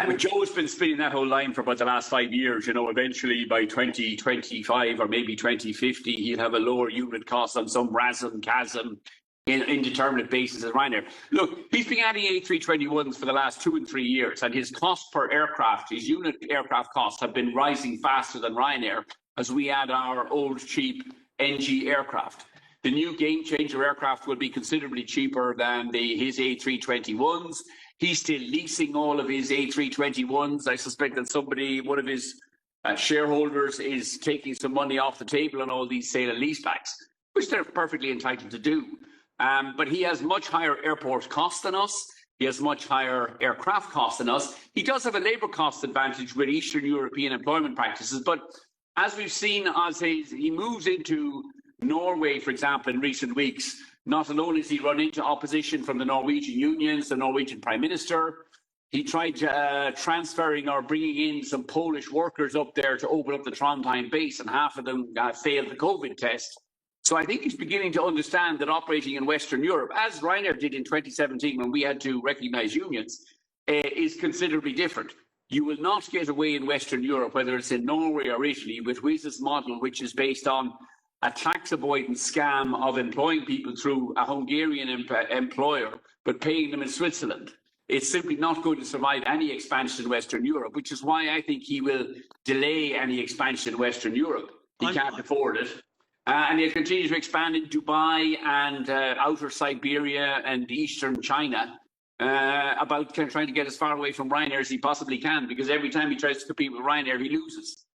But Joe's been spinning that whole line for about the last 5 years. You know, eventually by 2025 or maybe 2050, he'll have a lower unit cost on some RASM, CASM, indeterminate basis as Ryanair. Look, he's been adding A321s for the last 2 and 3 years, and his cost per aircraft, his unit aircraft costs have been rising faster than Ryanair as we add our old cheap NG aircraft. The new game changer aircraft will be considerably cheaper than his A321s. He's still leasing all of his A321s. I suspect that one of his shareholders is taking some money off the table on all these sale and leasebacks, which they're perfectly entitled to do. But he has much higher airport costs than us. He has much higher aircraft costs than us. He does have a labour cost advantage with Eastern European employment practices. But as we've seen, as he moves into Norway, for example, in recent weeks, not alone has he run into opposition from the Norwegian unions, the Norwegian Prime Minister. He tried transferring or bringing in some Polish workers up there to open up the Trondheim base, and half of them failed the COVID test. So I think he's beginning to understand that operating in Western Europe, as Ryanair did in 2017 when we had to recognise unions, is considerably different. You will not get away in Western Europe, whether it's in Norway or Italy, with Wizz's model, which is based on a tax avoidance scam of employing people through a Hungarian employer, but paying them in Switzerland. It's simply not going to survive any expansion in Western Europe, which is why I think he will delay any expansion in Western Europe. He can't afford it. And he'll continue to expand in Dubai and outer Siberia and eastern China, about trying to get as far away from Ryanair as he possibly can, because every time he tries to compete with Ryanair, he loses.